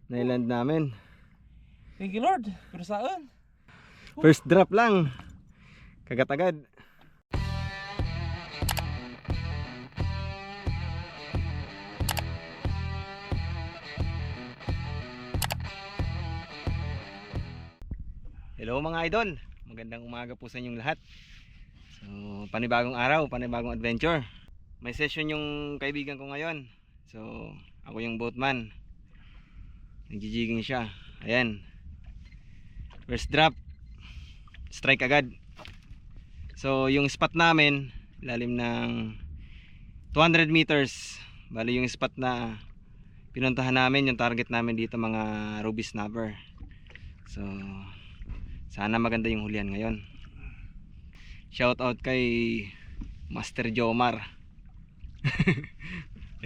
Nailand namin. Thank you Lord. Pero saan? First drop lang. Kagat-agad. Hello mga idol. Magandang umaga po sa inyong lahat. So, panibagong araw, panibagong adventure. May session yung kaibigan ko ngayon. So, ako yung boatman. Nagjijiging siya. Ayan. First drop. Strike agad. So, yung spot namin, lalim ng 200 meters. Bali yung spot na pinuntahan namin, yung target namin dito mga ruby snapper. So, sana maganda yung hulihan ngayon. Shout out kay Master Jomar.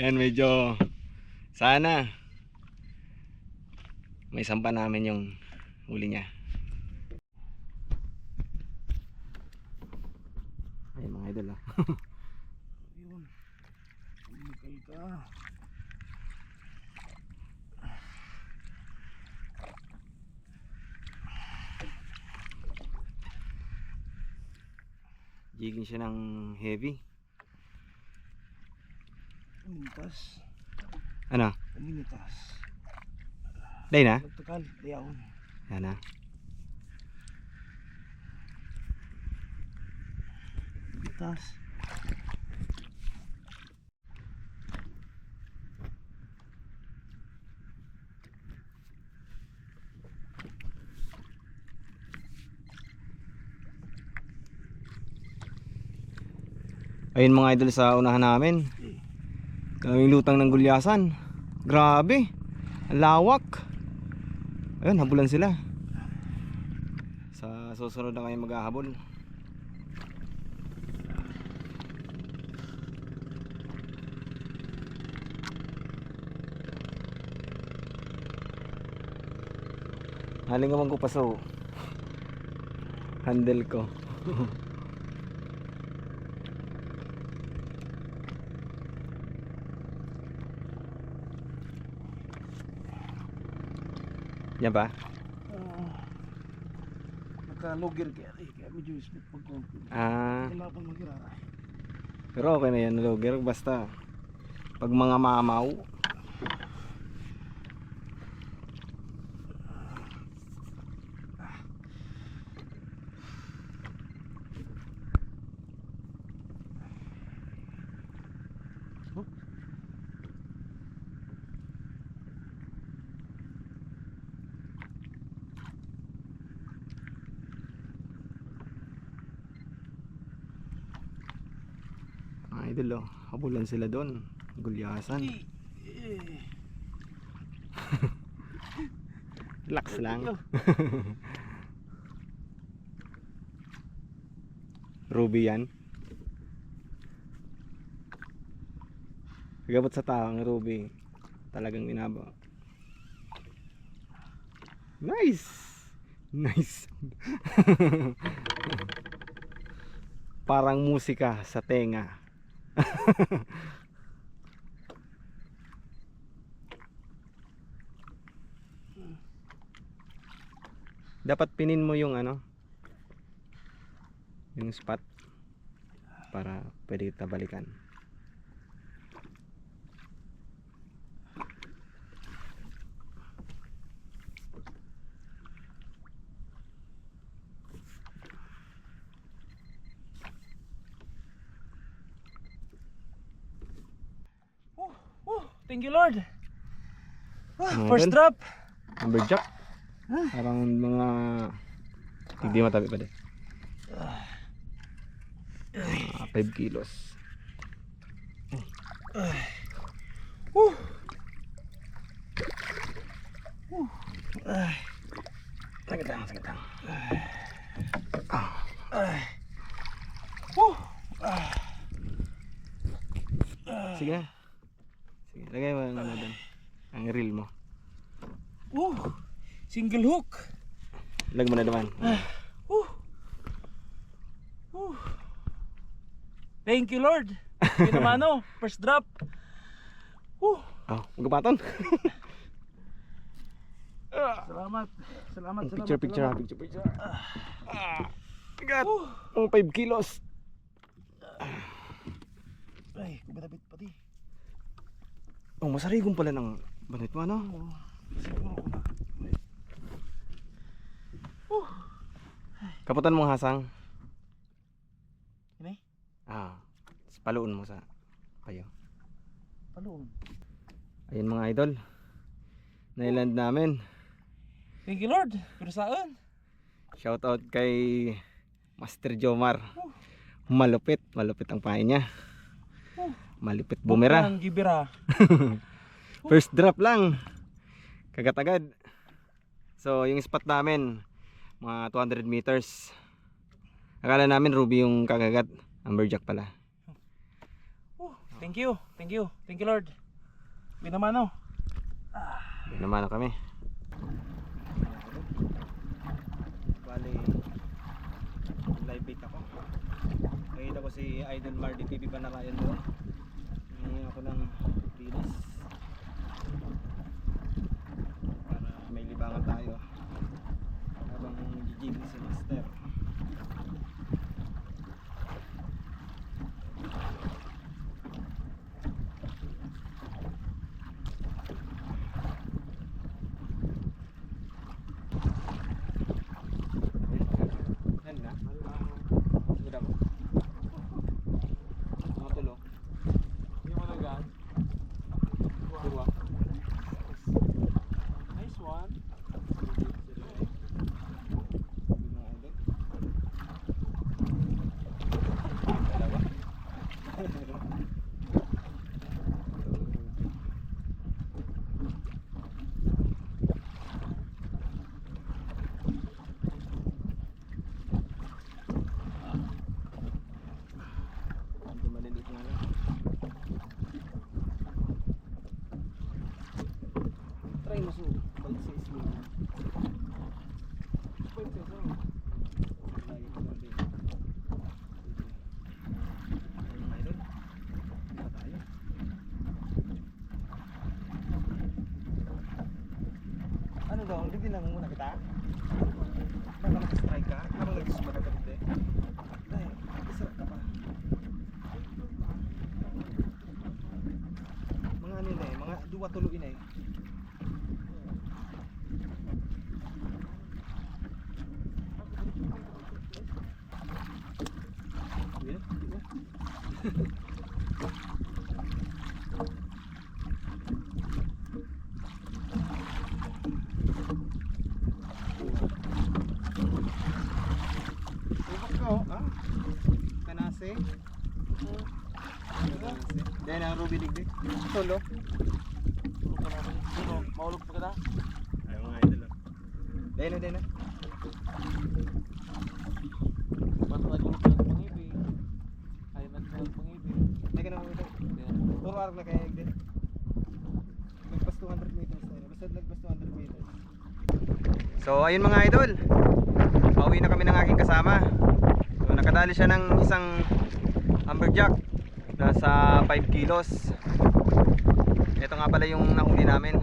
Yan, medyo sana may sampa namin yung huli niya. Ay mga idol ah. Yun. Umikal ka. Jigging siya ng heavy. Uminitas. Ano? Uminitas. Day na? Nagtakal. Dayaon. Yan na. Uminitas. Ayun mga idol sa unahan namin. Kaming lutang ng gulyasan. Grabe. Ang lawak. Ayun, habulan sila. Sa susunod na kayo maghahabol. Halingawan ko paso. Handle ko. Yan ba? Naka-logger kaya medyo smooth pag-conquer. Wala pang mag-irara. Pero okay na yan, logger. Basta pag mga mamaw. Idol oh, habulan sila doon. Gulyasan. Relax lang. Ruby yan. Gabot sa tao ang ruby. Talagang inaba. Nice. Nice. Parang musika sa tenga. Dapat pinin mo yung ano, yung spot para pwede kita balikan. Thank you Lord. Idol, First drop. Lumberjack. Parang mga hindi matabi pa din. 5 kilos. Sakit lang, sakit lang. Sige na. Sige, lagay mo ang ano doon. Ang reel mo. Single hook. Lagay mo na naman. Thank you Lord. Pinamano, first drop. Oh, magkapaton. Salamat. Salamat, salamat. Picture, picture, salamat. picture. Bigat. 5 kilos. Ay, kumadabit pati. Oh, masarigong pala ng banit mo, ano? Oo. Siguro ko na. Kaputan mong hasang. Ini? Paluon mo sa payo. Paloon. Ayun mga idol. Nailand namin. Thank you Lord. Pero saan? Shout out kay Master Jomar. Malupit ang pain niya. Malupit bumera. Ang gibira. First drop lang. Kagat-agad. So yung spot namin mga 200 meters. Akala namin ruby yung kagagat. Amberjack pala. Thank you. Thank you. Thank you Lord. Binamano. Yun naman na kami. Bali live bait ako. Nakita ko si Idol Mardy TV Panarayan doon. Ngayon ako ng release para may libangan tayo habang gigigil si Master. Nice one. Try mo sa balik sa isli. Pwede sa Lagi ko lang din. Ayun mga idol. Dito tayo. Ano daw? Ligin lang muna kita. Baka nag-strike ka? Habang nag-sumada ka dito eh. Dahil, isarap ka pa. Mga ano na eh, mga duwa tuluin eh. Subok ka oh, ah? Kanase? Dahil ang ruby digdig. Solo. Maulog pa kita. Ayaw mga idol lang. Dahil na. Ba't nagulog ng pangibig? Ayaw nagulog ng pangibig. Hindi ka na mga idol. Puro arag na kaya din. Nagpas 200 meters tayo. Basta nagpas 200 meters. So ayun mga idol. Pauwi na kami ng aking kasama. So nakadali siya ng isang amberjack. Nasa 5 kilos. Ito nga pala yung nahuli namin.